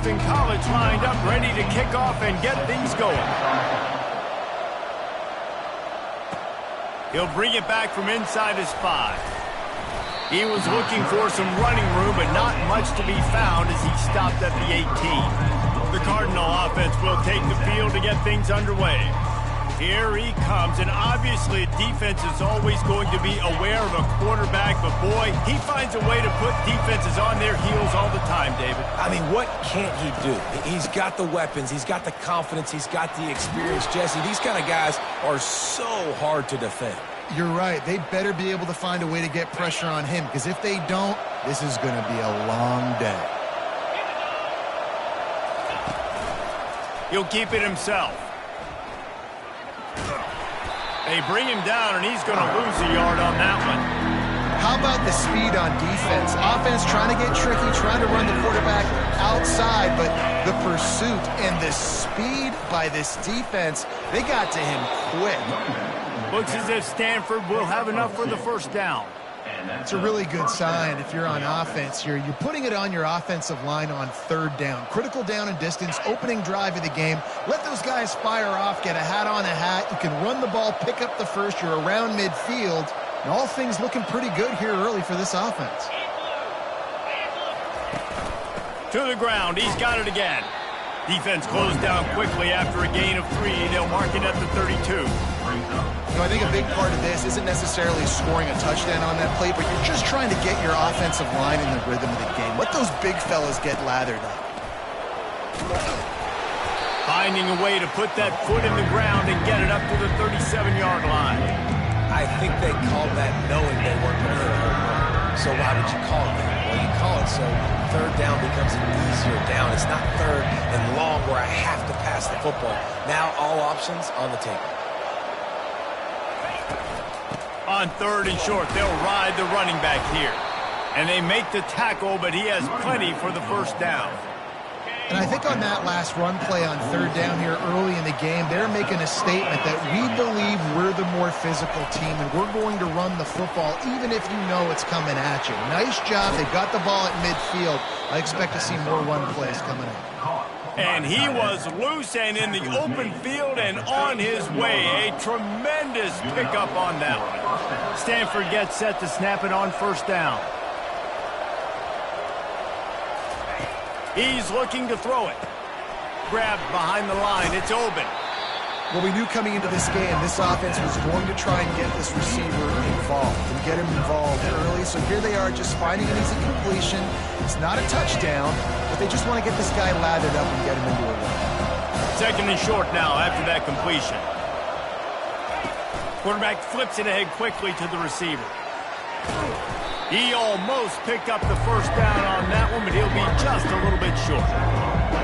Boston College lined up, ready to kick off and get things going. He'll bring it back from inside his 5. He was looking for some running room, but not much to be found as he stopped at the 18. The Cardinal offense will take the field to get things underway. Here he comes, and obviously defense is always going to be aware of a quarterback, but boy, he finds a way to put defenses on their heels all the time, David. I mean, what can't he do? He's got the weapons, he's got the confidence, he's got the experience. Jesse, these kind of guys are so hard to defend. You're right. They better be able to find a way to get pressure on him, because if they don't, this is going to be a long day. He'll keep it himself. They bring him down, and he's going to lose a yard on that one. How about the speed on defense? Offense trying to get tricky, trying to run the quarterback outside, but the pursuit and the speed by this defense, they got to him quick. Looks as if Stanford will have enough for the first down. It's a really good sign if you're on offense here. You're putting it on your offensive line on 3rd down. Critical down and distance, opening drive of the game. Let those guys fire off, get a hat on a hat. You can run the ball, pick up the first. You're around midfield. And all things looking pretty good here early for this offense. To the ground, he's got it again. Defense closed down quickly after a gain of 3. They'll mark it at the 32. You know, I think a big part of this isn't necessarily scoring a touchdown on that play, but you're just trying to get your offensive line in the rhythm of the game. Let those big fellas get lathered up. Finding a way to put that foot in the ground and get it up to the 37-yard line. I think they called that knowing they weren't going to hit a home run. So why would you call it that? Well, you call it so 3rd down becomes an easier down. It's not 3rd and long where I have to pass the football. Now all options on the table. On 3rd and short, they'll ride the running back here. And they make the tackle, but he has plenty for the first down. And I think on that last run play on 3rd down here early in the game, they're making a statement that we believe we're the more physical team and we're going to run the football even if you know it's coming at you. Nice job. They got the ball at midfield. I expect to see more run plays coming up. And he was loose and in the open field and on his way. A tremendous pickup on that one. Stanford gets set to snap it on 1st down. He's looking to throw it. Grabbed behind the line. It's open. Well, we knew coming into this game, this offense was going to try and get this receiver involved and get him involved early. So here they are just finding an easy completion. It's not a touchdown, but they just want to get this guy lathered up and get him into a run. 2nd and short now after that completion. Quarterback flips it ahead quickly to the receiver. He almost picked up the first down on that one, but he'll be just a little bit short.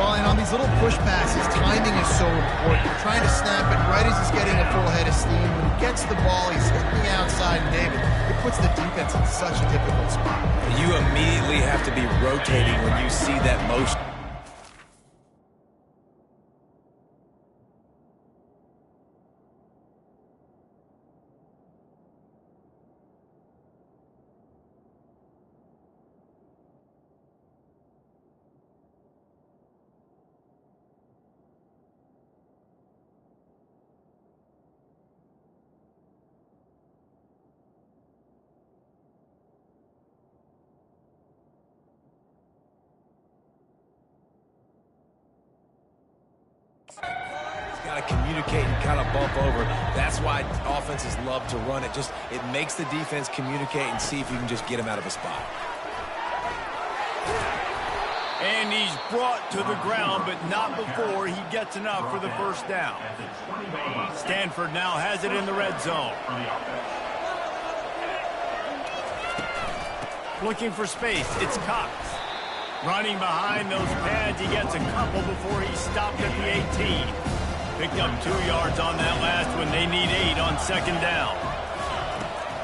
Well, and on these little push passes, timing is so important. You're trying to snap it right as he's getting a full head of steam. When he gets the ball, he's hitting the outside, and David, it puts the defense in such a difficult spot. You immediately have to be rotating when you see that motion. Got to communicate and kind of bump over. That's why offenses love to run it. It makes the defense communicate and see if you can just get him out of a spot. And he's brought to the ground, but not before he gets enough for the first down. Stanford now has it in the red zone. Looking for space. It's Cox. Running behind those pads, he gets a couple before he stopped at the 18. Picked up 2 yards on that last one. They need 8 on 2nd down.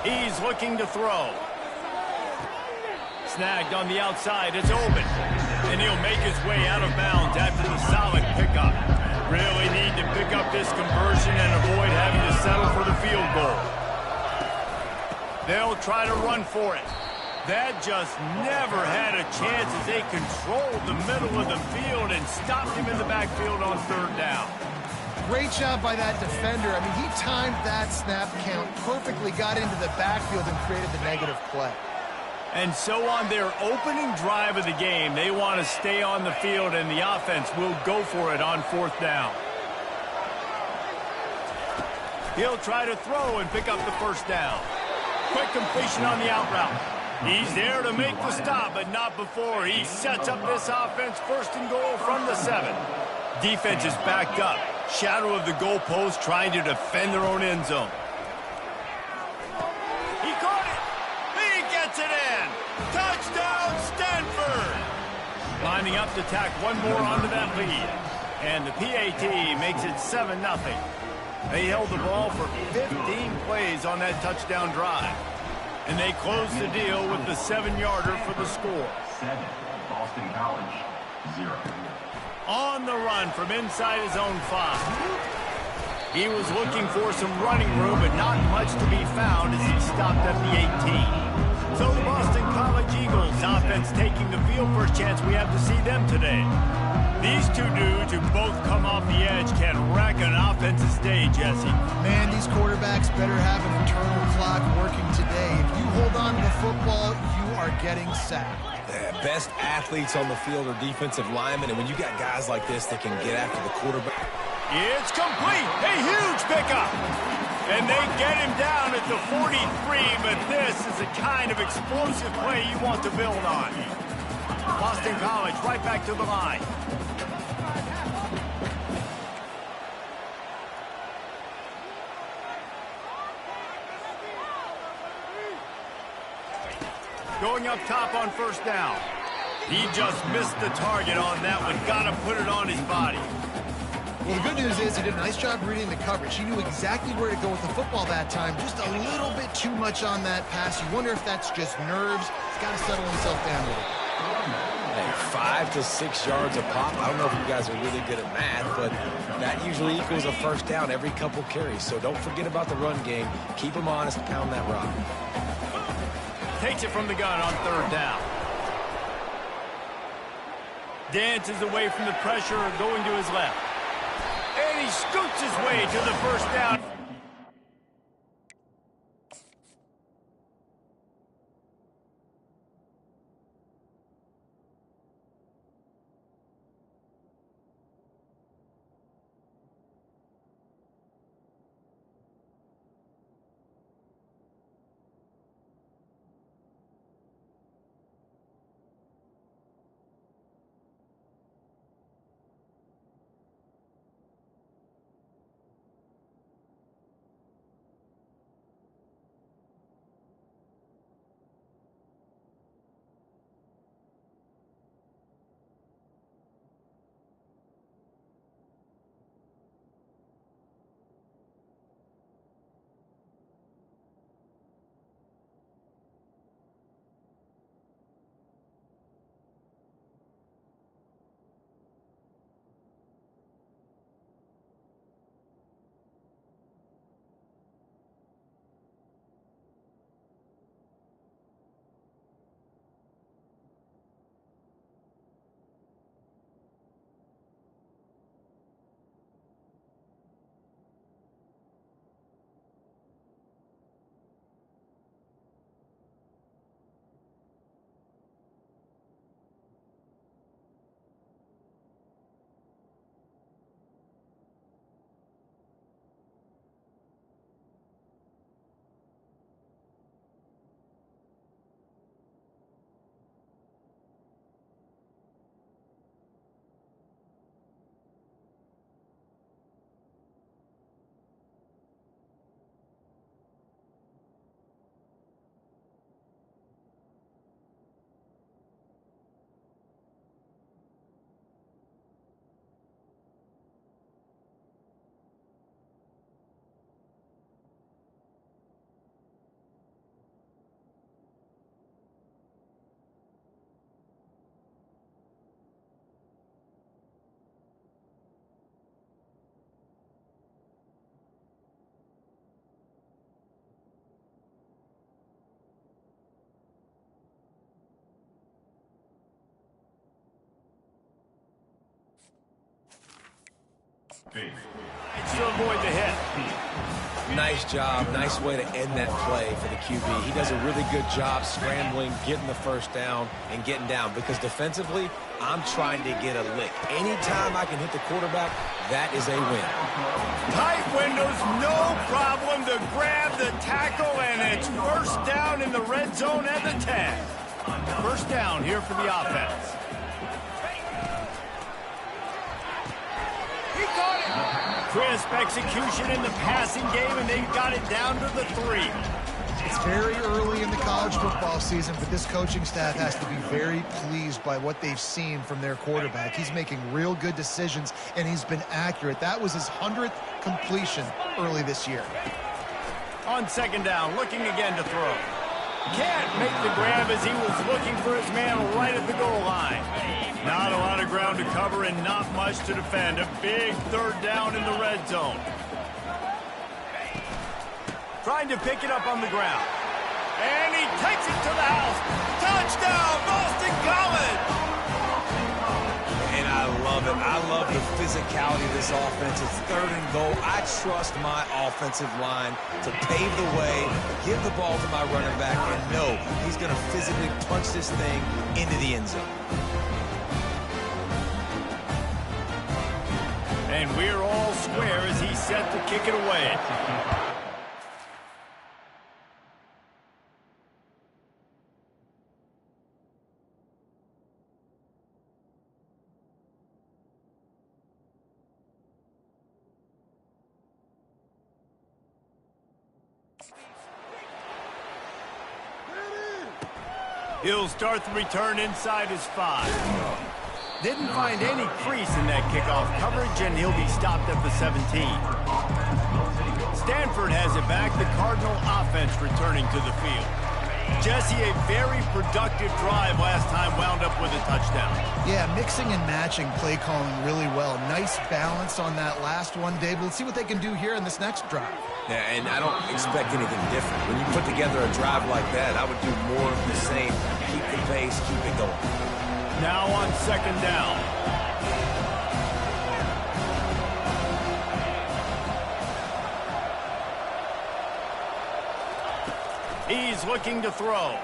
He's looking to throw. Snagged on the outside. It's open. And he'll make his way out of bounds after the solid pickup. Really need to pick up this conversion and avoid having to settle for the field goal. They'll try to run for it. That just never had a chance as they controlled the middle of the field and stopped him in the backfield on third down. Great job by that defender. I mean, he timed that snap count perfectly, got into the backfield and created the negative play. And so on their opening drive of the game, they want to stay on the field, and the offense will go for it on fourth down. He'll try to throw and pick up the first down. Quick completion on the out route. He's there to make the stop, but not before he sets up this offense first and goal from the 7. Defense is backed up. Shadow of the goalpost trying to defend their own end zone. He caught it. He gets it in. Touchdown, Stanford. Lining up to tack one more onto that lead. And the PAT makes it 7-0. They held the ball for 15 plays on that touchdown drive. And they closed the deal with the 7-yarder for the score. 7, Boston College, 0. On the run from inside his own 5. He was looking for some running room, but not much to be found as he stopped at the 18. So the Boston College Eagles offense taking the field. First chance we have to see them today. These two dudes who both come off the edge can wreck an offense's day, Jesse. Man, these quarterbacks better have an internal clock working today. If you hold on to the football, you are getting sacked. Yeah, best athletes on the field are defensive linemen, and when you got guys like this that can get after the quarterback. It's complete. A huge pickup. And they get him down at the 43, but this is the kind of explosive play you want to build on. Boston College right back to the line. Going up top on first down. He just missed the target on that one. Got to put it on his body. Well, the good news is he did a nice job reading the coverage. He knew exactly where to go with the football that time. Just a little bit too much on that pass. You wonder if that's just nerves. He's got to settle himself down a little. Hey, 5 to 6 yards a pop. I don't know if you guys are really good at math, but that usually equals a first down every couple carries. So don't forget about the run game. Keep them honest, pound that rock. Takes it from the gun on third down. Dances away from the pressure, going to his left. And he scoots his way to the first down. 8. To avoid the hit. Nice job. Nice way to end that play for the QB. He does a really good job scrambling, getting the first down, and getting down. Because defensively, I'm trying to get a lick. Anytime I can hit the quarterback, that is a win. Tight windows, no problem to grab the tackle, and it's first down in the red zone at the 10. First down here for the offense. He got it. Crisp execution in the passing game, and they got it down to the 3. It's very early in the college football season, but this coaching staff has to be very pleased by what they've seen from their quarterback. He's making real good decisions, and he's been accurate. That was his 100th completion early this year. On second down, looking again to throw. Can't make the grab as he was looking for his man right at the goal line. Not a lot of ground to cover and not much to defend. A big third down in the red zone. Trying to pick it up on the ground. And he takes it to the house. Touchdown, Boston College! And I love it. I love the physicality of this offense. It's third and goal. I trust my offensive line to pave the way, give the ball to my running back, and know he's going to physically punch this thing into the end zone. And we're all square as he's set to kick it away. He'll start the return inside his 5. Didn't find any crease in that kickoff coverage, and he'll be stopped at the 17. Stanford has it back. The Cardinal offense returning to the field. Jesse, a very productive drive last time, wound up with a touchdown. Yeah, mixing and matching play calling really well. Nice balance on that last one, Dave. Let's see what they can do here in this next drive. Yeah, and I don't expect anything different. When you put together a drive like that, I would do more of the same. Keep the pace, keep it going. Now on second down. He's looking to throw.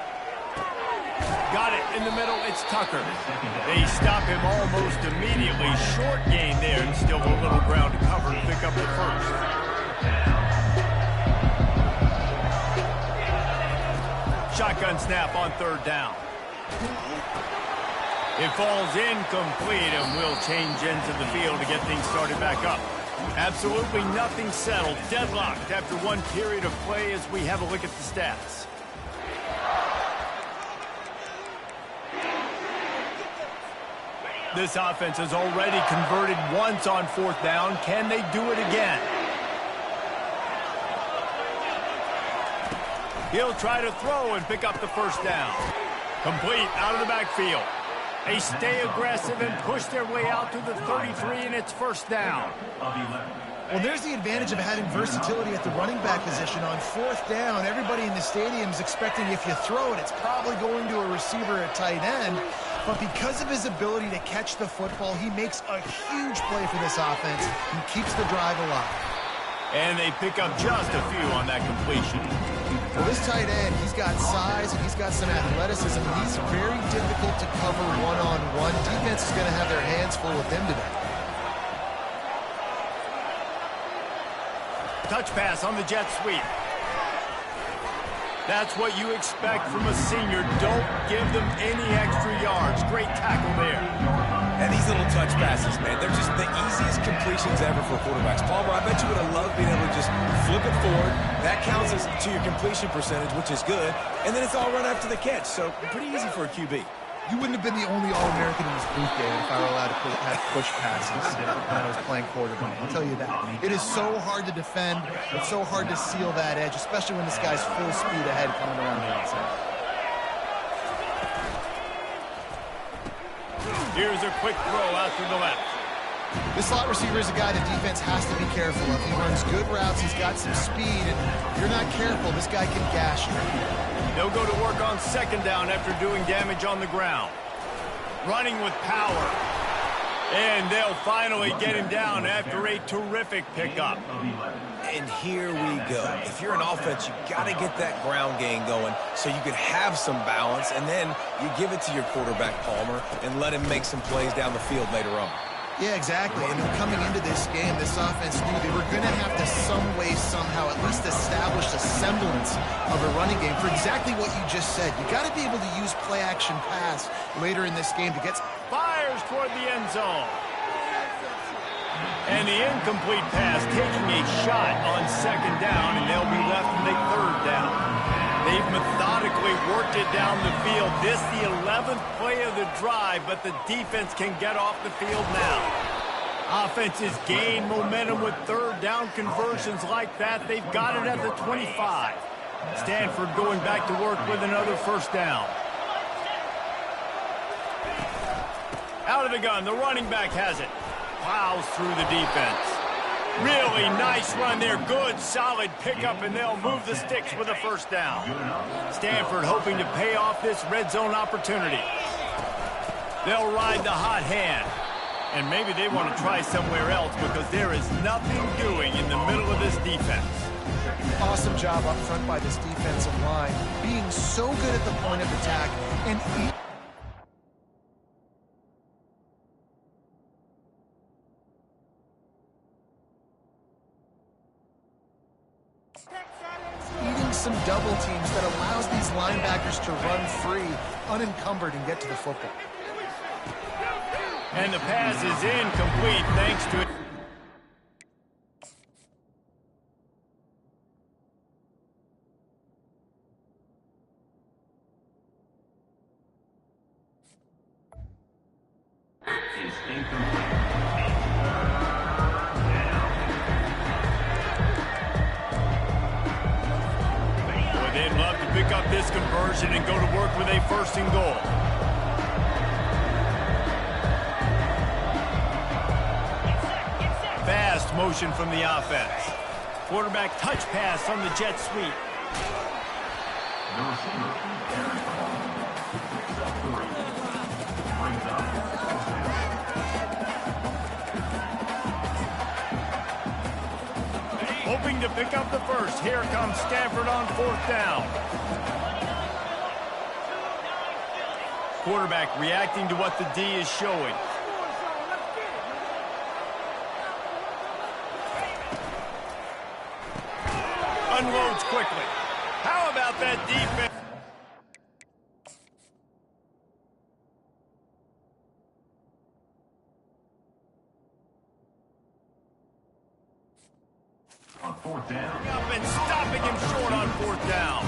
Got it in the middle. It's Tucker. They stop him almost immediately. Short gain there, and still a little ground to cover to pick up the first. Shotgun snap on third down. It falls incomplete, and will change ends of the field to get things started back up. Absolutely nothing settled. Deadlocked after one period of play as we have a look at the stats. This offense has already converted once on fourth down. Can they do it again? He'll try to throw and pick up the first down. Complete out of the backfield. They stay aggressive and push their way out to the 33, and it's first down. Well, there's the advantage of having versatility at the running back position. On fourth down, everybody in the stadium is expecting if you throw it, it's probably going to a receiver at tight end. But because of his ability to catch the football, he makes a huge play for this offense and keeps the drive alive. And they pick up just a few on that completion. Well, this tight end, he's got size and he's got some athleticism. He's very difficult to cover one-on-one. Defense is going to have their hands full with him today. Touch pass on the jet sweep. That's what you expect from a senior. Don't give them any extra yards. Great tackle there. And these little touch passes, man, they're just the easiest completions ever for quarterbacks. Palmer, I bet you would have loved being able to just flip it forward. That counts as to your completion percentage, which is good. And then it's all run after the catch. So pretty easy for a QB. You wouldn't have been the only All-American in this booth, Dave, if I were allowed to have push passes when I was playing quarterback. I'll tell you that. It is so hard to defend. It's so hard to seal that edge, especially when this guy's full speed ahead coming around the outside. Here's a quick throw out to the left. This slot receiver is a guy the defense has to be careful of. He runs good routes. He's got some speed, and if you're not careful, this guy can gash you. They'll go to work on second down after doing damage on the ground. Running with power. And they'll finally get him down after a terrific pickup. And here we go. If you're an offense, you got to get that ground game going so you can have some balance, and then you give it to your quarterback, Palmer, and let him make some plays down the field later on. Yeah, exactly. And coming into this game, this offense knew they were going to have to some way, somehow, at least establish a semblance of a running game for exactly what you just said. You got to be able to use play-action pass later in this game to get... Fires toward the end zone. And the incomplete pass taking a shot on second down, and they'll be left with a third down. They've methodically worked it down the field. This the 11th play of the drive, but the defense can get off the field now. Offenses gain momentum with third down conversions like that. They've got it at the 25. Stanford going back to work with another first down. Out of the gun, the running back has it. Plows through the defense. Really nice run there. Good, solid pickup, and they'll move the sticks with a first down. Stanford hoping to pay off this red zone opportunity. They'll ride the hot hand. And maybe they want to try somewhere else because there is nothing doing in the middle of this defense. Awesome job up front by this defensive line, being so good at the point of attack and... eating some double teams that allows these linebackers to run free, unencumbered, and get to the football. And the pass is incomplete thanks to it. Is incomplete. They'd love to pick up this conversion and go to work with a first and goal. Fast motion from the offense. Quarterback touch pass on the jet sweep. The receiver carries the ball. Picks up 3. Brings up. Hoping to pick up the first. Here comes Stanford on fourth down. Quarterback reacting to what the D is showing. Unloads quickly. How about that defense? On fourth down. Up and stopping him short on fourth down.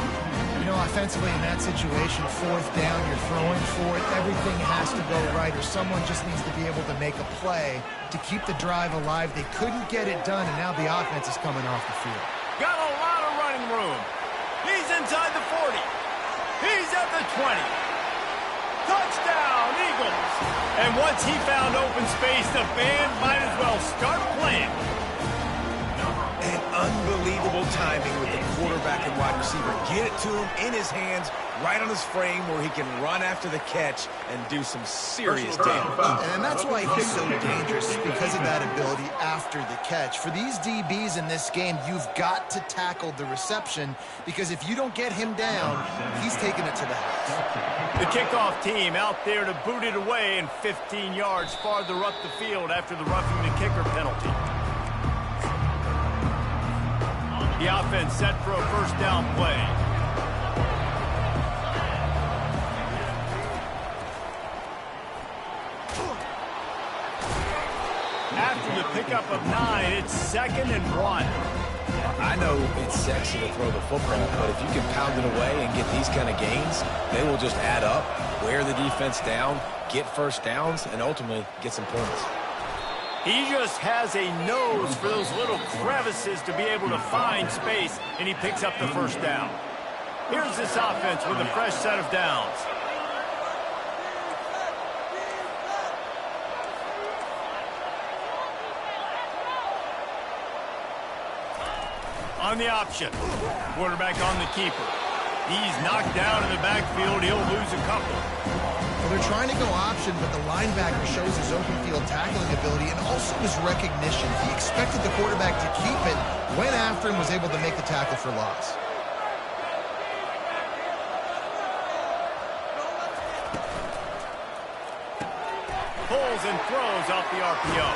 You know, offensively in that situation, fourth down, you're throwing for it. Everything has to go right, or someone just needs to be able to make a play to keep the drive alive. They couldn't get it done, and now the offense is coming off the field. Got a lot of running room. He's inside the 40. He's at the 20. Touchdown, Eagles. And once he found open space, the band might as well start playing. And unbelievable timing with the quarterback and wide receiver. Get it to him in his hands, right on his frame where he can run after the catch and do some serious damage. And that's why he's so dangerous, because of that ability after the catch. For these DBs in this game, you've got to tackle the reception, because if you don't get him down, he's taking it to the house. The kickoff team out there to boot it away and 15 yards farther up the field after the roughing the kicker penalty. The offense set for a first down play. After the pickup of 9, it's 2nd and 1. I know it's sexy to throw the football, but if you can pound it away and get these kind of gains, they will just add up, wear the defense down, get first downs, and ultimately get some points. He just has a nose for those little crevices to be able to find space, and he picks up the first down. Here's this offense with a fresh set of downs. On the option. Quarterback on the keeper. He's knocked down in the backfield. He'll lose a couple. Well, they're trying to go option, but the linebacker shows his open field tackling ability and also his recognition. He expected the quarterback to keep it, went after him, was able to make the tackle for loss. Pulls and throws off the RPO.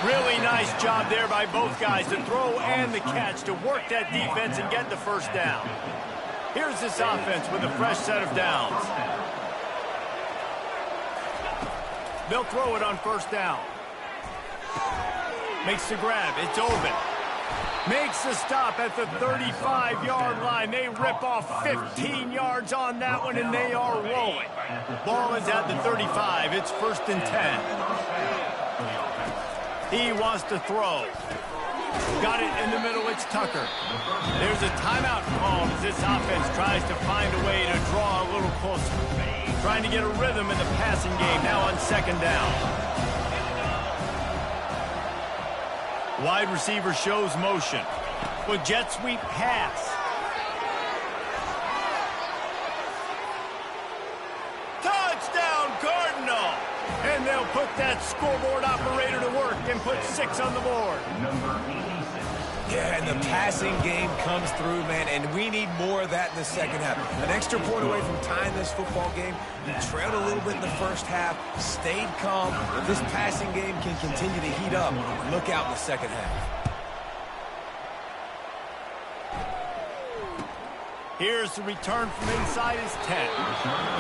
Really nice job there by both guys to throw and the catch to work that defense and get the first down. Here's this offense with a fresh set of downs. They'll throw it on first down. Makes the grab. It's open. Makes the stop at the 35-yard line. They rip off 15 yards on that one, and they are rolling. Ball is at the 35. It's 1st and 10. He wants to throw. Got it in the middle. It's Tucker. There's a timeout called as this offense tries to find a way to draw a little closer. Trying to get a rhythm in the passing game now on 2nd down. Wide receiver shows motion. With jet sweep pass. Touchdown, Cardinal! And they'll put that scoreboard operator to work and put 6 on the board. Number 86. Yeah, and the passing game comes through, man, and we need more of that in the second half. An extra point away from tying this football game. You trailed a little bit in the first half, stayed calm. If this passing game can continue to heat up, look out in the second half. Here's the return from inside his 10.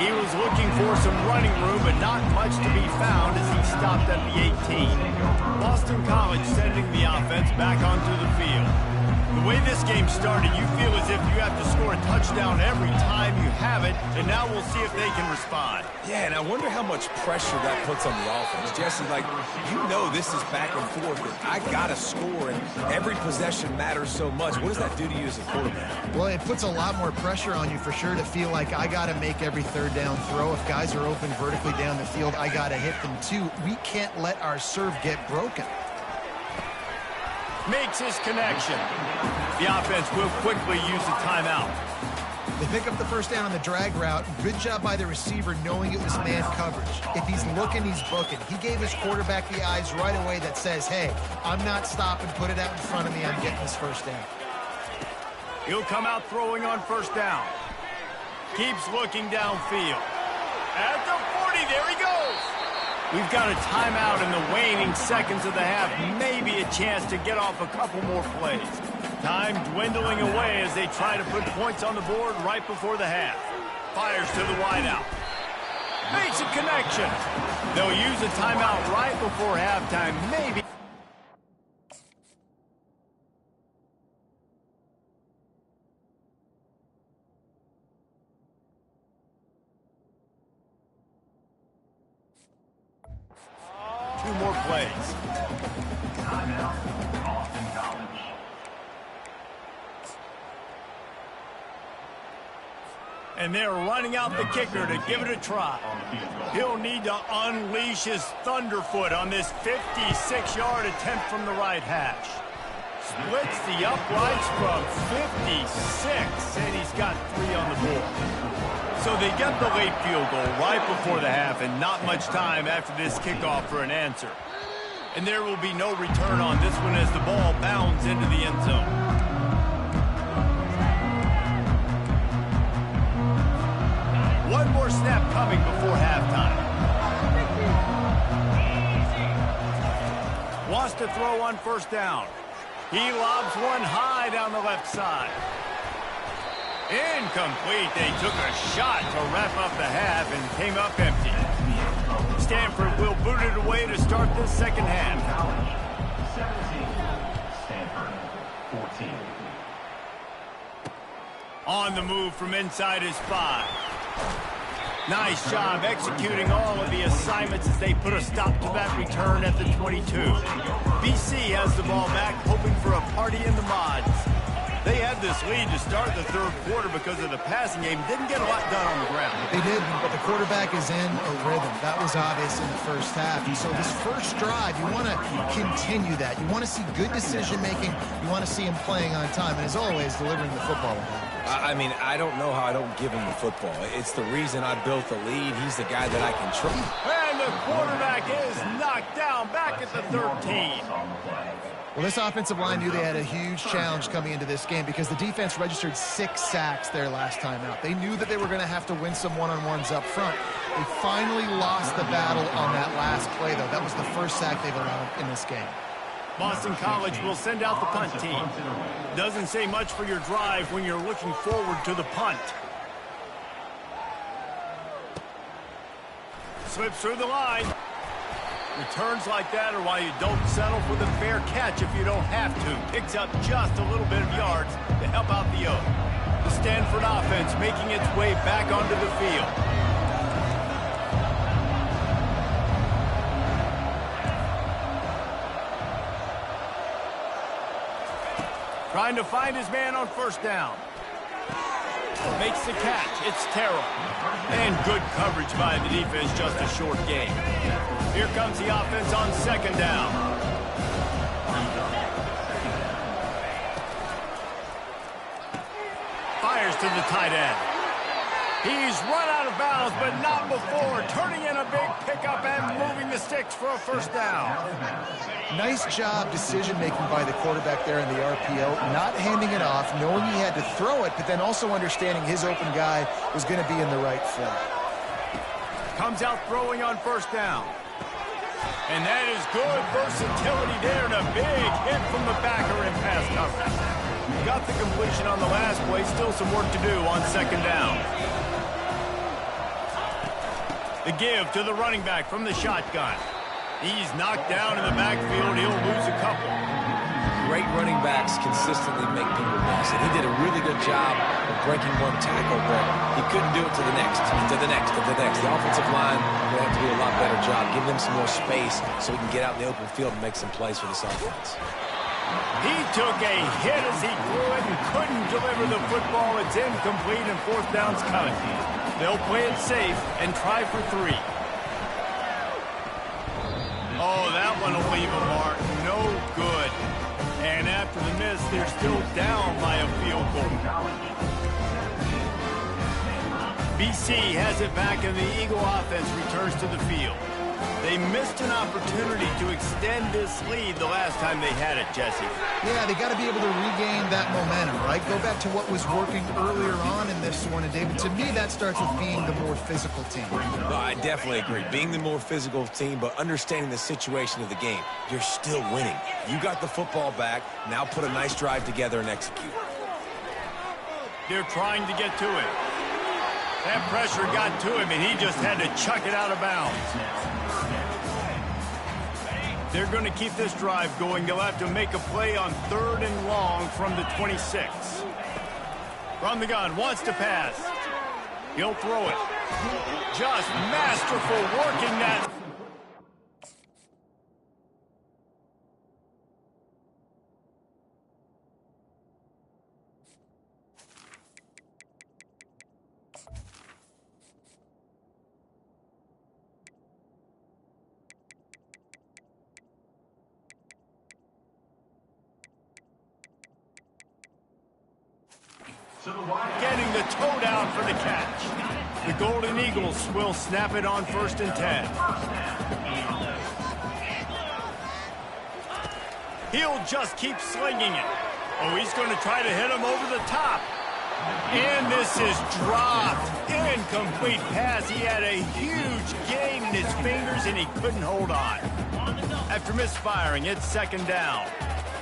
He was looking for some running room, but not much to be found as he stopped at the 18. Boston College sending the offense back onto the field. The way this game started, you feel as if you have to score a touchdown every time you have it, and now we'll see if they can respond. Yeah, and I wonder how much pressure that puts on the offense. Jesse, like, you know this is back and forth, but I got to score, and every possession matters so much. What does that do to you as a quarterback? Well, it puts a lot more pressure on you for sure to feel like I got to make every 3rd down throw. If guys are open vertically down the field, I got to hit them too. We can't let our serve get broken. Makes his connection. The offense will quickly use a timeout. They pick up the first down on the drag route. Good job by the receiver knowing it was man coverage. If he's looking, he's booking. He gave his quarterback the eyes right away that says, hey, I'm not stopping. Put it out in front of me. I'm getting this first down. He'll come out throwing on first down. Keeps looking downfield. At the 40, there he goes. We've got a timeout in the waning seconds of the half. Maybe a chance to get off a couple more plays. Time dwindling away as they try to put points on the board right before the half. Fires to the wideout. Makes a connection. They'll use a timeout right before halftime. Maybe. Two more plays. Timeout, Boston College. And they're running out the kicker to give it a try. He'll need to unleash his thunderfoot on this 56-yard attempt from the right hash. Splits the uprights from 56, and he's got 3 on the board. So they get the late field goal right before the half, and not much time after this kickoff for an answer. And there will be no return on this one as the ball bounds into the end zone. One more snap coming before halftime. Wants to throw on first down. He lobs one high down the left side. Incomplete. They took a shot to wrap up the half and came up empty. Stanford will boot it away to start this second half. 17, Stanford 14. On the move from inside his 5. Nice job executing all of the assignments as they put a stop to that return at the 22. BC has the ball back, hoping for a party in the mods. They had this lead to start the third quarter because of the passing game. Didn't get a lot done on the ground. They did, but the quarterback is in a rhythm. That was obvious in the first half. And so this first drive, you want to continue that. You want to see good decision-making. You want to see him playing on time. And as always, delivering the football. I mean, I don't know how I don't give him the football. It's the reason I built the lead. He's the guy that I can trust. And the quarterback is knocked down back at the 13. Well, this offensive line knew they had a huge challenge coming into this game because the defense registered 6 sacks their last time out. They knew that they were going to have to win some one-on-ones up front. They finally lost the battle on that last play, though. That was the first sack they've allowed in this game. Boston College will send out the punt team. Doesn't say much for your drive when you're looking forward to the punt. Slips through the line. Returns like that are why you don't settle for the fair catch if you don't have to. Picks up just a little bit of yards to help out the O. The Stanford offense making its way back onto the field. Trying to find his man on first down. Makes the catch. It's Terrell. And good coverage by the defense, just a short game. Here comes the offense on second down. Fires to the tight end. He's run out of bounds, but not before. Turning in a big pickup and moving the sticks for a first down. Nice job decision-making by the quarterback there in the RPO. Not handing it off, knowing he had to throw it, but then also understanding his open guy was going to be in the right spot. Comes out throwing on first down. And that is good versatility there and a big hit from the backer in pass coverage. Got the completion on the last play. Still some work to do on second down. The give to the running back from the shotgun. He's knocked down in the backfield. He'll lose a couple. Great running backs consistently make people miss. And he did a really good job of breaking one tackle, but he couldn't do it to the next, to the next, to the next. The offensive line will have to do a lot better job. Give them some more space so he can get out in the open field and make some plays for this offense. He took a hit as he threw it and couldn't deliver the football. It's incomplete and fourth down's coming. They'll play it safe and try for 3. Oh, that one will leave a mark. No good. And after the miss, they're still down by a field goal. BC has it back and the Eagle offense returns to the field. They missed an opportunity to extend this lead the last time they had it, Jesse. Yeah, they got to be able to regain that momentum, right? Go back to what was working earlier on in this one. And, David, to me, that starts with being the more physical team. Well, I definitely agree. Being the more physical team, but understanding the situation of the game. You're still winning. You got the football back. Now put a nice drive together and execute. They're trying to get to it. That pressure got to him, and he just had to chuck it out of bounds. They're going to keep this drive going. They'll have to make a play on 3rd and long from the 26. From the gun, wants to pass. He'll throw it. Just masterful working that. Getting the toe down for the catch. The Golden Eagles will snap it on 1st and 10. He'll just keep slinging it. Oh, he's going to try to hit him over the top. And this is dropped. Incomplete pass. He had a huge gain in his fingers, and he couldn't hold on. After misfiring, it's 2nd down.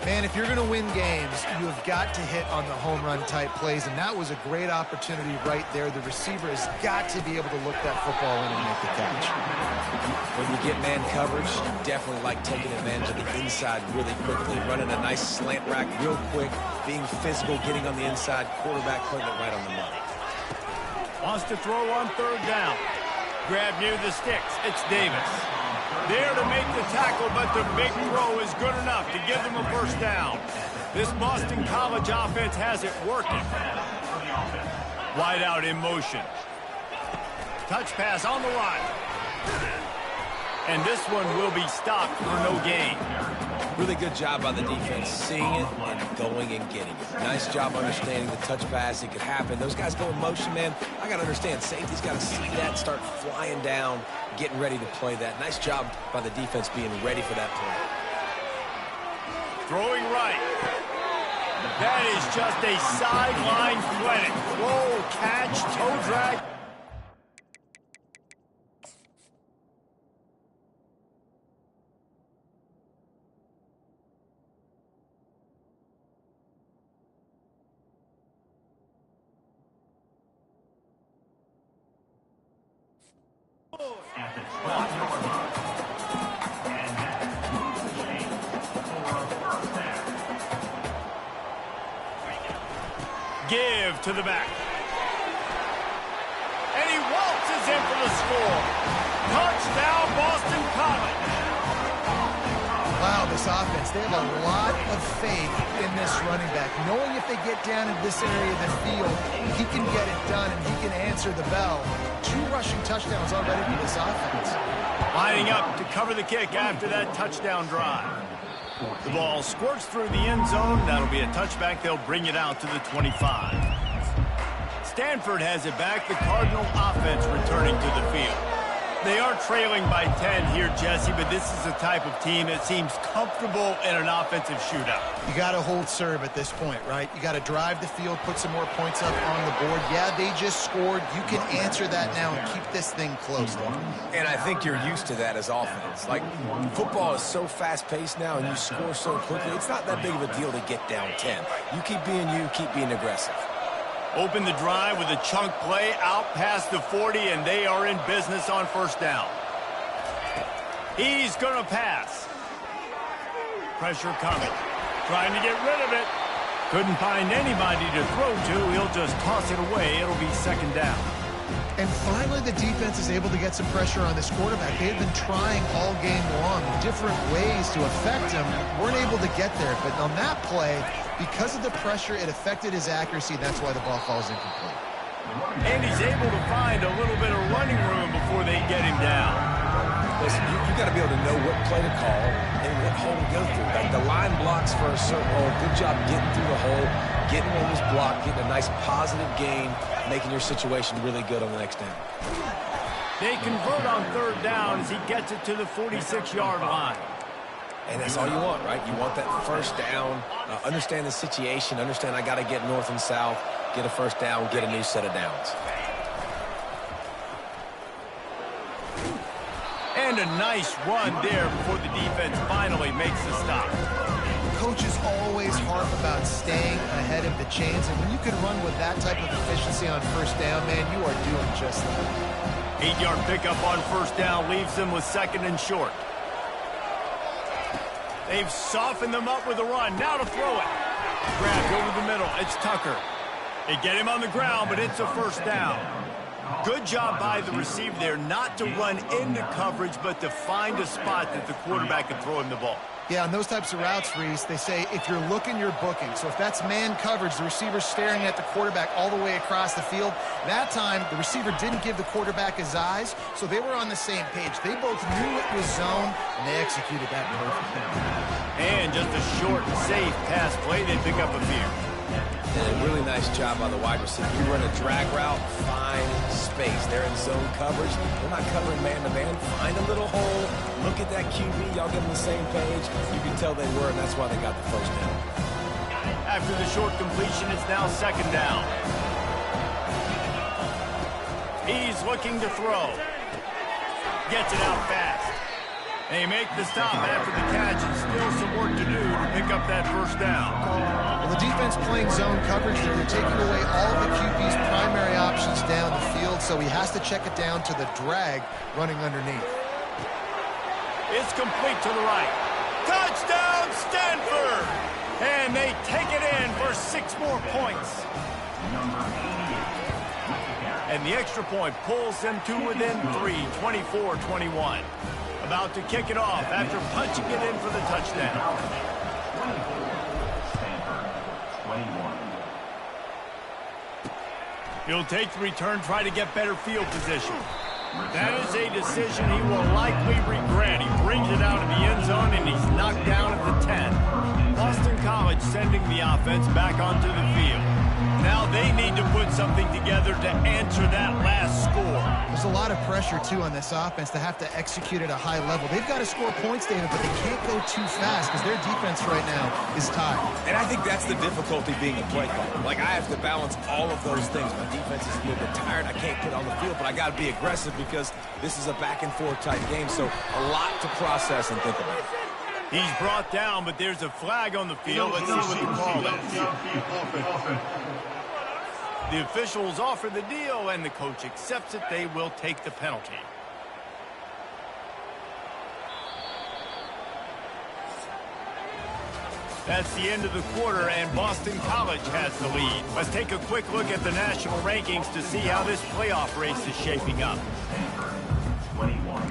Man, if you're going to win games, you have got to hit on the home run type plays, and that was a great opportunity right there. The receiver has got to be able to look that football in and make the catch. When you get man coverage, you definitely like taking advantage of the inside really quickly, running a nice slant rack real quick, being physical, getting on the inside, quarterback putting it right on the money. Wants to throw on 3rd down. Grab near the sticks. It's Davis. There to make the tackle, but the big throw is good enough to give them a first down. This Boston College offense has it working. Wide out in motion. Touch pass on the line. And this one will be stopped for no gain. Really good job by the defense, seeing it and going and getting it. Nice job understanding the touch pass. It could happen. Those guys go in motion, man. I got to understand, safety's got to see that, start flying down, getting ready to play that. Nice job by the defense being ready for that play. Throwing right. That is just a sideline clinic. Roll, catch, toe drag. Give to the back. And he waltzes in for the score. Touchdown, Boston College. Wow, this offense, they have a lot of faith in this running back. Knowing if they get down in this area of the field, he can get it done and he can answer the bell. 2 rushing touchdowns already for this offense. Lining up to cover the kick after that touchdown drive. The ball squirts through the end zone. That'll be a touchback. They'll bring it out to the 25. Stanford has it back. The Cardinal offense returning to the field. They are trailing by 10 here, Jesse, but this is a type of team that seems comfortable in an offensive shootout. You got to hold serve at this point, right? You got to drive the field, put some more points up on the board. Yeah, they just scored. You can answer that now and keep this thing close. And I think you're used to that as offense. Like, football is so fast-paced now and you score so quickly, it's not that big of a deal to get down 10. You keep being aggressive. Open the drive with a chunk play out past the 40, and they are in business on first down. He's going to pass. Pressure coming. Trying to get rid of it. Couldn't find anybody to throw to. He'll just toss it away. It'll be second down. And finally, the defense is able to get some pressure on this quarterback. They had been trying all game long different ways to affect him. Weren't able to get there. But on that play, because of the pressure, it affected his accuracy. That's why the ball falls incomplete. And he's able to find a little bit of running room before they get him down. Listen, you got to be able to know what play to call and what hole to go through. Like the line blocks for a certain hole. Good job getting through the hole, getting on this block, getting a nice positive gain, making your situation really good on the next down. They convert on third down as he gets it to the 46-yard line. And that's all you want, right? You want that first down, understand the situation, understand I got to get north and south, get a first down, get a new set of downs. And a nice run there before the defense finally makes the stop. Coaches always harp about staying ahead of the chains, and when you can run with that type of efficiency on first down, man, you are doing just that. 8-yard pickup on first down leaves them with second and short. They've softened them up with a run. Now to throw it. Grabbed over the middle. It's Tucker. They get him on the ground, but it's a first down. Good job by the receiver there not to run into coverage, but to find a spot that the quarterback can throw him the ball. Yeah, on those types of routes, Reese, they say if you're looking, you're booking. So if that's man coverage, the receiver's staring at the quarterback all the way across the field. That time, the receiver didn't give the quarterback his eyes, so they were on the same page. They both knew it was zone, and they executed that perfectly. And just a short, safe pass play, they pick up a few. And a really nice job by the wide receiver. You run a drag route, find space. They're in zone coverage. They're not covering man-to-man. Find a little hole. Look at that QB. Y'all get on the same page. You can tell they were, and that's why they got the first down. After the short completion, it's now second down. He's looking to throw. Gets it out fast. They make the stop after the catch, and still some work to do to pick up that first down. Well, the defense playing zone coverage, they're taking away all of the QB's primary options down the field, so he has to check it down to the drag running underneath. It's complete to the right. Touchdown, Stanford! And they take it in for 6 more points. And the extra point pulls them to within 3, 24-21. About to kick it off after punching it in for the touchdown. 21. He'll take the return, try to get better field position. That is a decision he will likely regret. He brings it out of the end zone, and he's knocked down at the 10. Boston College sending the offense back onto the field. Now they need to put something together to answer that last score. There's a lot of pressure, too, on this offense to have to execute at a high level. They've got to score points, David, but they can't go too fast because their defense right now is tired. And I think that's the difficulty being a play caller. Like, I have to balance all of those things. My defense is a little bit tired. I can't get on the field, but I got to be aggressive because this is a back-and-forth type game, so a lot to process and think about. He's brought down, but there's a flag on the field. Let's see what the call is. The officials offer the deal, and the coach accepts it. They will take the penalty. That's the end of the quarter, and Boston College has the lead. Let's take a quick look at the national rankings to see how this playoff race is shaping up. Stanford, 21.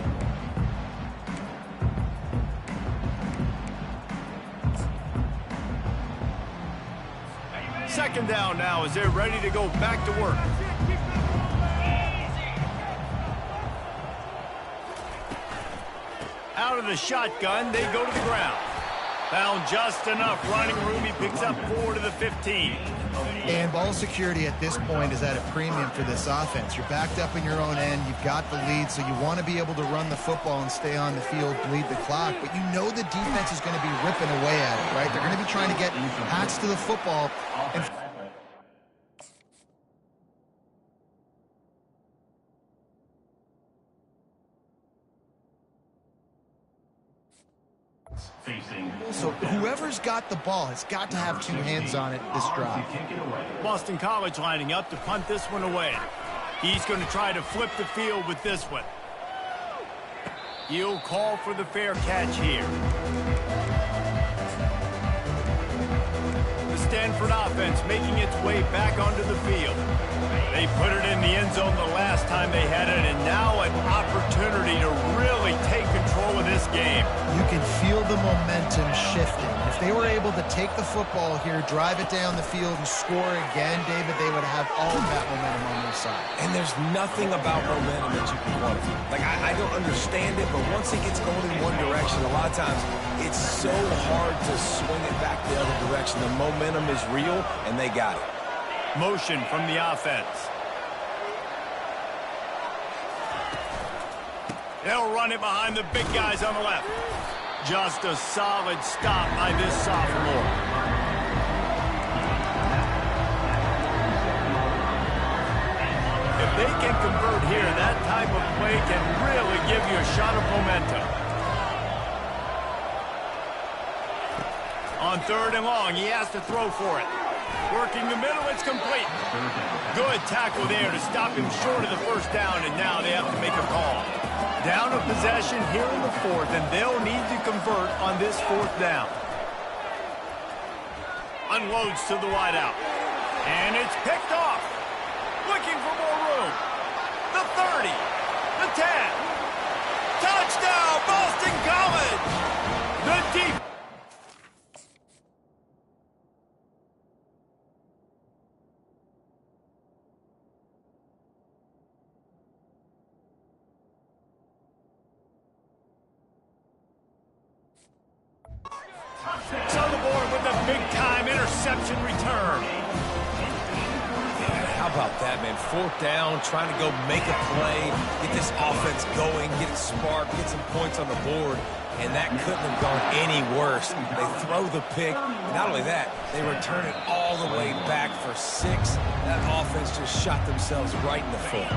Second down now as they're ready to go back to work. Out of the shotgun, they go to the ground. Found just enough running room. He picks up 4 to the 15. And ball security at this point is at a premium for this offense. You're backed up in your own end. You've got the lead, so you want to be able to run the football and stay on the field, bleed the clock. But you know the defense is going to be ripping away at it, right? They're going to be trying to get hats to the football. And so whoever's got the ball has got to have 2 hands on it this drive. Boston College lining up to punt this one away. He's going to try to flip the field with this one. He'll call for the fair catch here. The Stanford offense making its way back onto the field. They put it in the end zone the last time they had it, and now an opportunity to really take control of this game. You can feel the momentum shifting. If they were able to take the football here, drive it down the field, and score again, David, they would have all of that momentum on their side. And there's nothing about momentum that you can quantify. Like, I don't understand it, but once it gets going in one direction, a lot of times it's so hard to swing it back the other direction. The momentum is real, and they got it. Motion from the offense. They'll run it behind the big guys on the left. Just a solid stop by this sophomore. If they can convert here, that type of play can really give you a shot of momentum. On 3rd and long, he has to throw for it. Working the middle, it's complete. Good tackle there to stop him short of the first down, and now they have to make a call. Down a possession here in the 4th, and they'll need to convert on this 4th down. Unloads to the wideout. And it's picked off. Looking for more room. The 30. The 10. Touchdown, Boston College! The deep. It's on the board with a big-time interception return. Yeah, how about that, man? 4th down, trying to go make a play, get this offense going, get it sparked, get some points on the board, and that couldn't have gone any worse. They throw the pick. Not only that, they return it all the way back for 6. That offense just shot themselves right in the foot.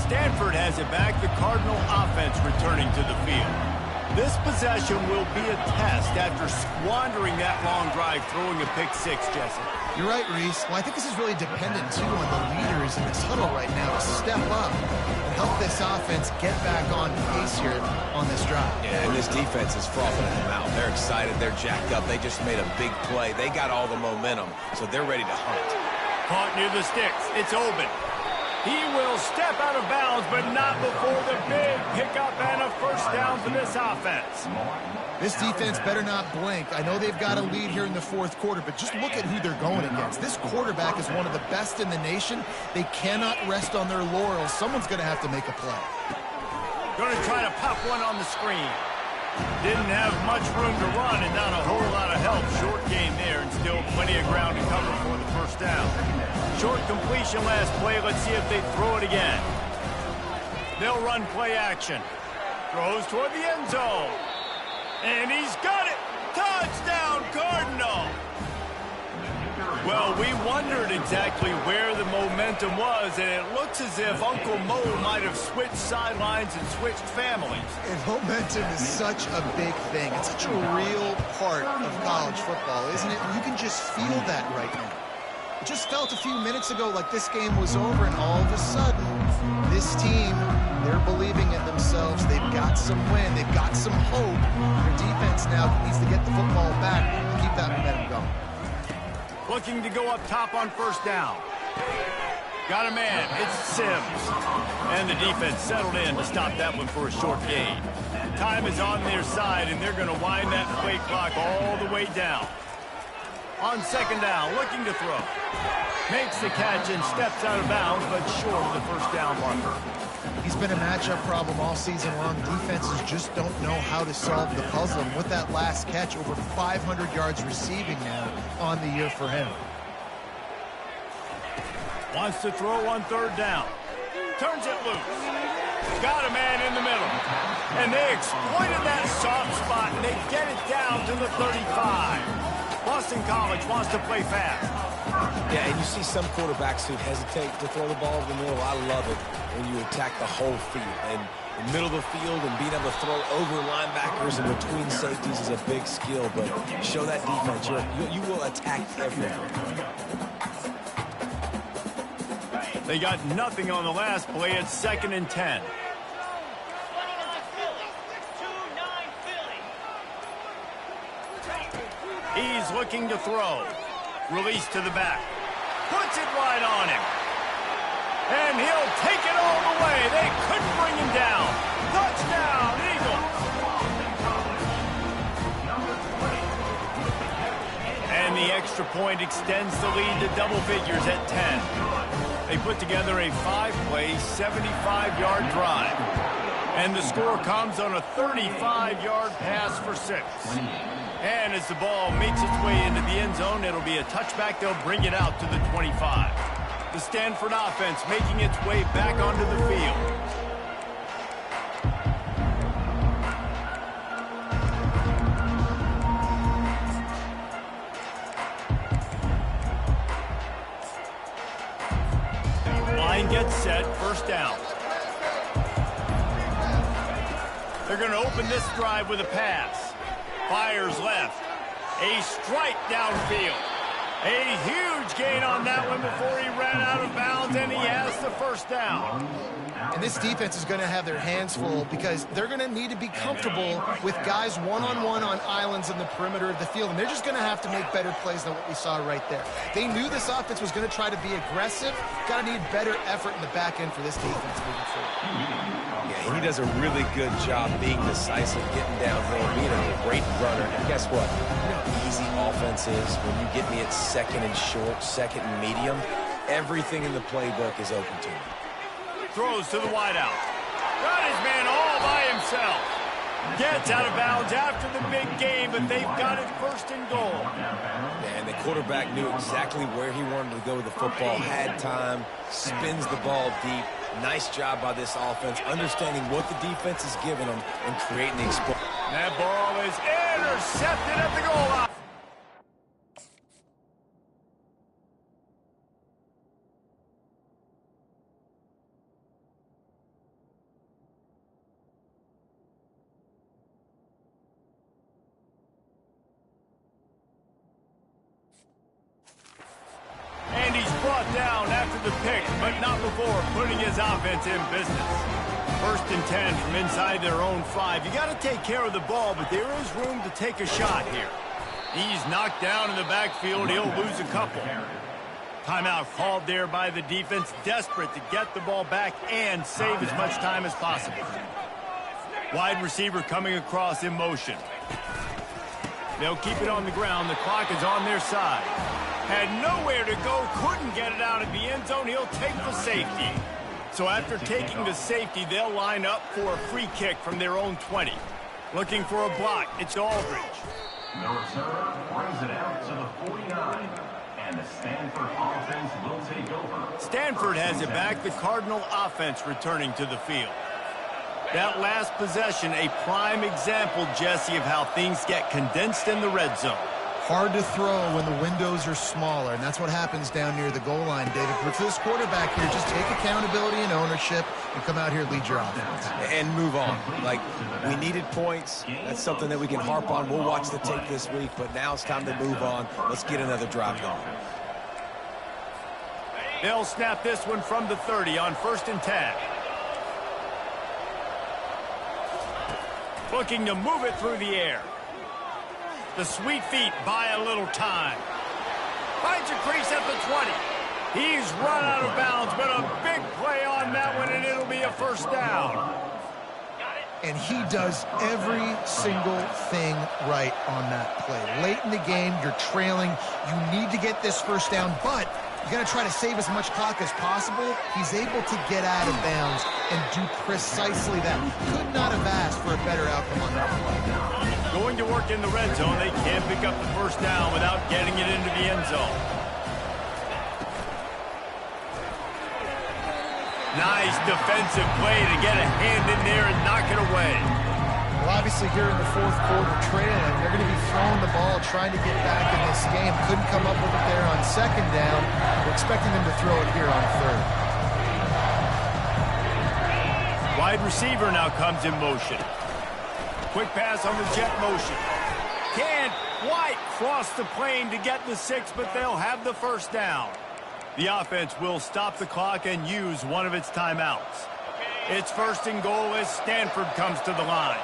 Stanford has it back. The Cardinal offense returning to the field. This possession will be a test after squandering that long drive, throwing a pick-6, Jesse. You're right, Reese. Well, I think this is really dependent, too, on the leaders in this huddle right now to step up and help this offense get back on pace here on this drive. Yeah, and this defense is frothing at the mouth. They're excited. They're jacked up. They just made a big play. They got all the momentum, so they're ready to hunt. Caught near the sticks. It's open. He will step out of bounds, but not before the big pickup and a first down for this offense. This defense better not blink. I know they've got a lead here in the fourth quarter, but just look at who they're going against. This quarterback is one of the best in the nation. They cannot rest on their laurels. Someone's going to have to make a play. Going to try to pop one on the screen. Didn't have much room to run and not a whole lot of help. Short game there and still plenty of ground to cover for the first down. Short completion last play. Let's see if they throw it again. They'll run play action. Throws toward the end zone. And he's got it. Touchdown, Cardinal. Well, we wondered exactly where the momentum was, and it looks as if Uncle Mo might have switched sidelines and switched families. And momentum is such a big thing. It's such a real part of college football, isn't it? And you can just feel that right now. It just felt a few minutes ago like this game was over, and all of a sudden, this team, they're believing in themselves. They've got some wind. They've got some hope. Their defense now needs to get the football back and keep that momentum going. Looking to go up top on first down. Got a man. It's Sims. And the defense settled in to stop that one for a short gain. Time is on their side, and they're going to wind that play clock all the way down. On second down, looking to throw. Makes the catch and steps out of bounds, but short of the first down marker. He's been a matchup problem all season long. Defenses just don't know how to solve the puzzle. And with that last catch, over 500 yards receiving now on the year for him. Wants to throw on third down. Turns it loose. Got a man in the middle. And they exploited that soft spot, and they get it down to the 35. Boston College wants to play fast. Yeah, and you see some quarterbacks who hesitate to throw the ball over the middle. I love it when you attack the whole field. And the middle of the field and being able to throw over linebackers and between safeties is a big skill. But show that defense. You will attack everything. They got nothing on the last play. It's 2nd and 10. He's looking to throw. Release to the back. Puts it right on him. And he'll take it all the way. They couldn't bring him down. Touchdown, Eagles. And the extra point extends the lead to double figures at 10. They put together a 5-play, 75-yard drive. And the score comes on a 35-yard pass for 6. And as the ball makes its way into the end zone, it'll be a touchback. They'll bring it out to the 25. The Stanford offense making its way back onto the field. Line gets set, first down. They're going to open this drive with a pass. Fires left. A strike downfield. A huge gain on that one before he ran out of bounds, and he has the first down. And this defense is going to have their hands full because they're going to need to be comfortable with guys one-on-one on islands in the perimeter of the field, and they're just going to have to make better plays than what we saw right there. They knew this offense was going to try to be aggressive. Got to need better effort in the back end for this defense moving forward. Yeah, he does a really good job being decisive, getting downhill, being a great runner. And guess what? You know how easy offense is when you get me at 2nd and short, 2nd and medium. Everything in the playbook is open to me. Throws to the wideout. Got his man all by himself. Gets out of bounds after the big game, but they've got it 1st and goal. And the quarterback knew exactly where he wanted to go with the football, had time, spins the ball deep. Nice job by this offense, understanding what the defense is giving them and creating the explosion. That ball is intercepted at the goal line. And he's brought down after the pick, but not before putting his offense in business. 1st and 10 from inside their own 5. You got to take care of the ball, but there is room to take a shot here. He's knocked down in the backfield. He'll lose a couple. Timeout called there by the defense, desperate to get the ball back and save as much time as possible. Wide receiver coming across in motion. They'll keep it on the ground. The clock is on their side. Had nowhere to go, couldn't get it out of the end zone. He'll take the safety. So after taking the safety, they'll line up for a free kick from their own 20. Looking for a block, it's Aldridge. The returner brings it out to the 49. And the Stanford offense will take over. Stanford has it back. The Cardinal offense returning to the field. That last possession, a prime example, Jesse, of how things get condensed in the red zone. Hard to throw when the windows are smaller, and that's what happens down near the goal line, David. But for this quarterback here, just take accountability and ownership and come out here and lead your offense. And move on. Like, we needed points. That's something that we can harp on. We'll watch the tape this week, but now it's time to move on. Let's get another drive going. They'll snap this one from the 30 on 1st and 10. Looking to move it through the air. The sweet feet buy a little time. Finds a crease at the 20. He's run out of bounds, but a big play on that one, and it'll be a first down. And he does every single thing right on that play. Late in the game, you're trailing. You need to get this first down, but you got to try to save as much clock as possible. He's able to get out of bounds and do precisely that. Could not have asked for a better outcome on that play. Going to work in the red zone. They can't pick up the first down without getting it into the end zone. Nice defensive play to get a hand in there and knock it away. Well, obviously here in the 4th quarter trailing, they're going to be throwing the ball, trying to get back in this game. Couldn't come up with it there on 2nd down. We're expecting them to throw it here on 3rd. Wide receiver now comes in motion. Quick pass on the jet motion. Can't quite cross the plane to get the 6, but they'll have the first down. The offense will stop the clock and use one of its timeouts. It's 1st and goal as Stanford comes to the line.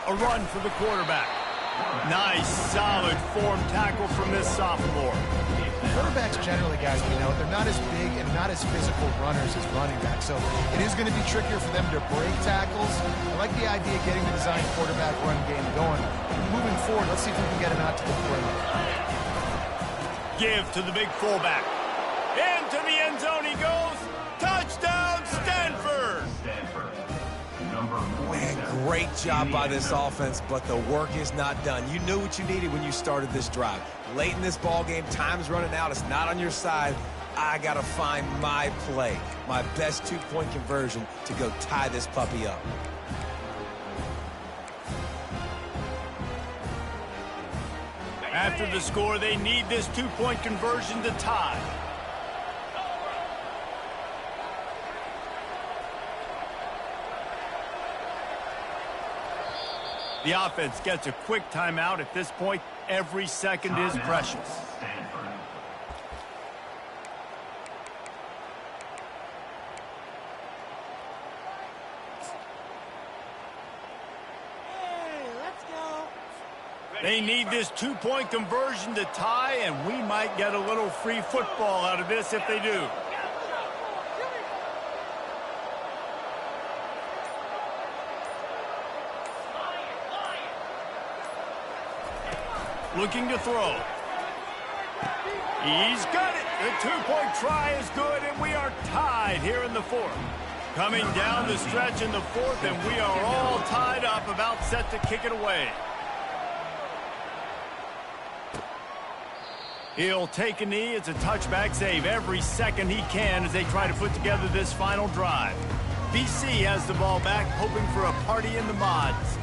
A run for the quarterback. Nice, solid form tackle from this sophomore. Quarterbacks generally, guys, we know, they're not as big and not as physical runners as running backs, so it is going to be trickier for them to break tackles. I like the idea of getting the design quarterback run game going. Moving forward, let's see if we can get him out to the perimeter. Give to the big fullback. Into the end zone he goes. Touchdown, Stanford! Man, great job by this offense, but the work is not done. You knew what you needed when you started this drive. Late in this ball game, time's running out. It's not on your side. I got to find my play, my best 2-point conversion to go tie this puppy up. After the score, they need this 2-point conversion to tie. The offense gets a quick timeout. At this point, every second is precious. They need this 2-point conversion to tie, and we might get a little free football out of this if they do. Looking to throw. He's got it. The 2-point try is good, and we are tied here in the 4th. Coming down the stretch in the 4th, and we are all tied up, about set to kick it away. He'll take a knee. It's a touchback save every second he can as they try to put together this final drive. BC has the ball back, hoping for a party in the mods.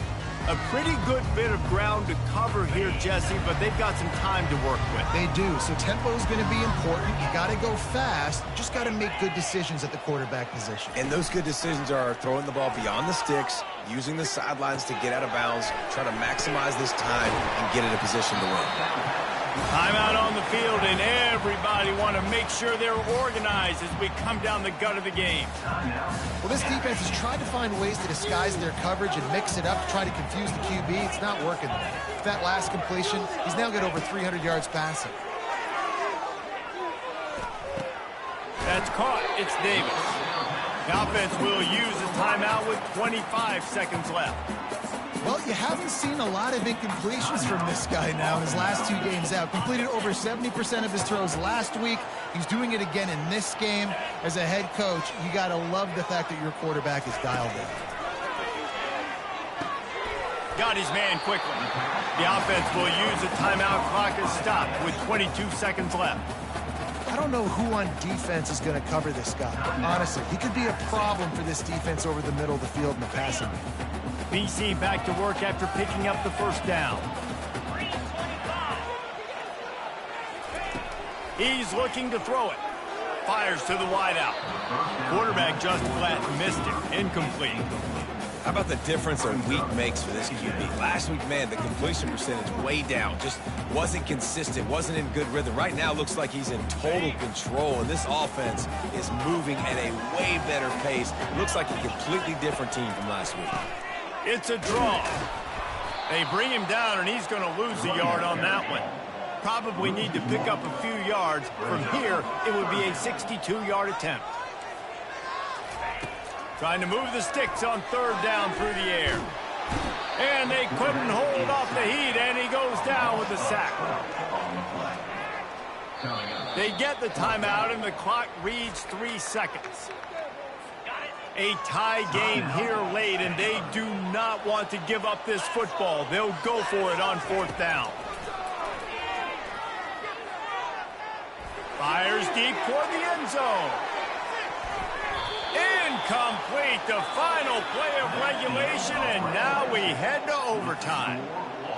A pretty good bit of ground to cover here, Jesse, but they've got some time to work with. They do, so tempo is going to be important. You got to go fast. You just got to make good decisions at the quarterback position. And those good decisions are throwing the ball beyond the sticks, using the sidelines to get out of bounds, trying to maximize this time and get in a position to win. Timeout on the field, and everybody want to make sure they're organized as we come down the gut of the game. Well, this defense has tried to find ways to disguise their coverage and mix it up to try to confuse the QB. It's not working. With that last completion, he's now got over 300 yards passing. That's caught. It's Davis. The offense will use his timeout with 25 seconds left. Well, you haven't seen a lot of incompletions from this guy now in his last 2 games out. Completed over 70% of his throws last week. He's doing it again in this game. As a head coach, you got to love the fact that your quarterback is dialed in. Got his man quickly. The offense will use the timeout. Clock is stopped with 22 seconds left. I don't know who on defense is going to cover this guy. Honestly, he could be a problem for this defense over the middle of the field in the passing game. BC back to work after picking up the first down. He's looking to throw it. Fires to the wideout. Quarterback just flat missed it. Incomplete. How about the difference a week makes for this QB? Last week, man, the completion percentage way down. Just wasn't consistent, wasn't in good rhythm. Right now, looks like he's in total control, and this offense is moving at a way better pace. Looks like a completely different team from last week. It's a draw. They bring him down, and he's going to lose a yard on that one. Probably need to pick up a few yards. From here, it would be a 62-yard attempt. Trying to move the sticks on third down through the air. And they couldn't hold off the heat, and he goes down with a sack. They get the timeout, and the clock reads 3 seconds. A tie game here late, and they do not want to give up this football. They'll go for it on fourth down. Fires deep toward the end zone. Incomplete, the final play of regulation, and now we head to overtime.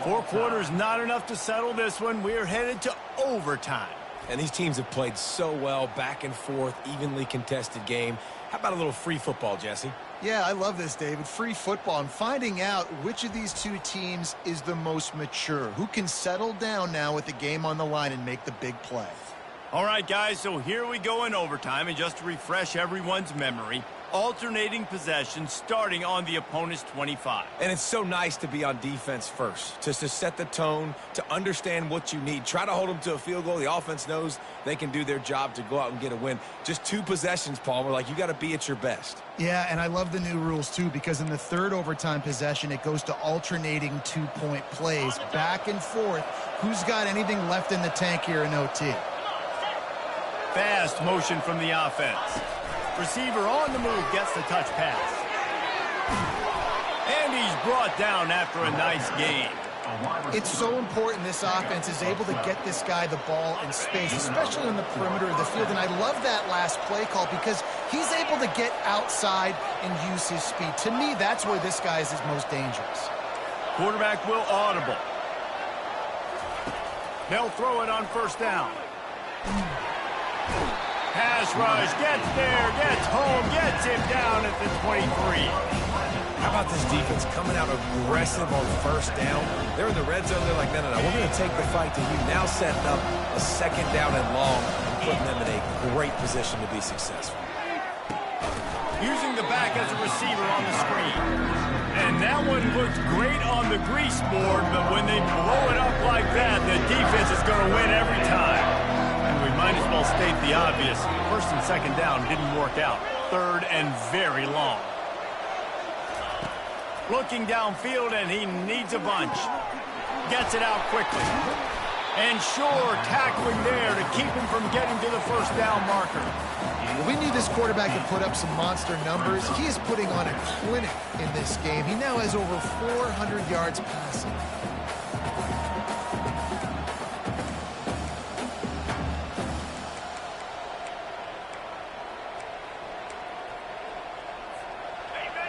4 quarters not enough to settle this one. We're headed to overtime. And these teams have played so well, back and forth, evenly contested game. How about a little free football, Jesse? Yeah, I love this, David. Free football. And finding out which of these 2 teams is the most mature. Who can settle down now with the game on the line and make the big play. All right, guys, so here we go in overtime. And just to refresh everyone's memory, alternating possessions starting on the opponent's 25. And it's so nice to be on defense first, just to set the tone, to understand what you need. Try to hold them to a field goal. The offense knows they can do their job to go out and get a win. Just 2 possessions, Palmer, like you got to be at your best. Yeah, and I love the new rules, too, because in the 3rd overtime possession, it goes to alternating 2-point plays, back and forth. Who's got anything left in the tank here in OT? Fast motion from the offense. Receiver on the move gets the touch pass. And he's brought down after a nice gain. It's so important this offense is able to get this guy the ball in space, especially in the perimeter of the field. And I love that last play call because he's able to get outside and use his speed. To me, that's where this guy is his most dangerous. Quarterback will audible. They'll throw it on first down. Pass rush, gets there, gets home, gets him down at the 23. How about this defense coming out aggressive on first down? They're in the red zone. They're like, no, we're going to take the fight to you. Now setting up a 2nd down and long, putting them in a great position to be successful. Using the back as a receiver on the screen. And that one looked great on the grease board, but when they blow it up like that, the defense is going to win every time. We might as well state the obvious. 1st and 2nd down didn't work out. 3rd and very long. Looking downfield, and he needs a bunch. Gets it out quickly. And sure, tackling there to keep him from getting to the first down marker. We knew this quarterback could put up some monster numbers. He is putting on a clinic in this game. He now has over 400 yards passing.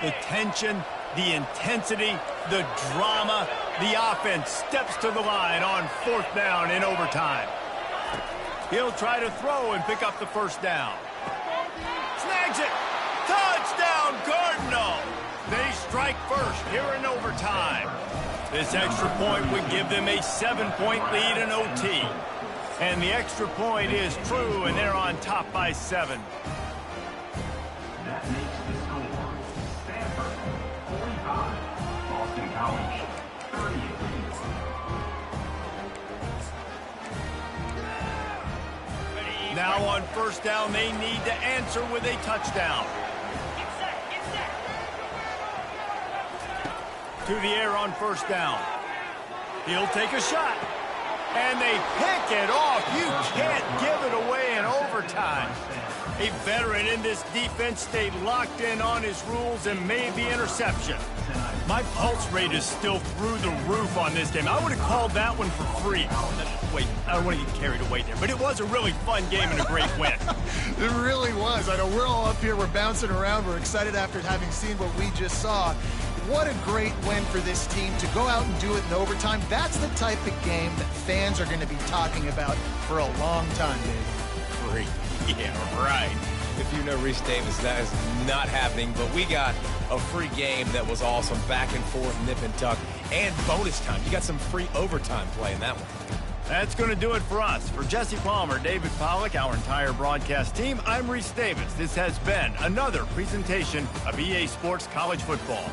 The tension, the intensity, the drama. The offense steps to the line on 4th down in overtime. He'll try to throw and pick up the first down. Snags it. Touchdown, Cardinal. They strike first here in overtime. This extra point would give them a 7-point lead in OT. And the extra point is true, and they're on top by 7. That makes the score Stanford 45, Boston College 38. Now on first down, they need to answer with a touchdown. To the air on first down. He'll take a shot. And they pick it off. You can't give it away in overtime. A veteran in this defense stayed locked in on his rules and made the interception. My pulse rate is still through the roof on this game. I would have called that one for free. Wait, I don't want to get carried away there, but it was a really fun game and a great win. It really was. I know we're all up here. We're bouncing around. We're excited after having seen what we just saw. What a great win for this team to go out and do it in overtime. That's the type of game that fans are going to be talking about for a long time, Dave. Free. Yeah, right. If you know Reese Davis, that is not happening, but we got a free game that was awesome. Back and forth, nip and tuck, and bonus time. You got some free overtime play in that one. That's going to do it for us. For Jesse Palmer, David Pollack, our entire broadcast team, I'm Reese Davis. This has been another presentation of EA Sports College Football.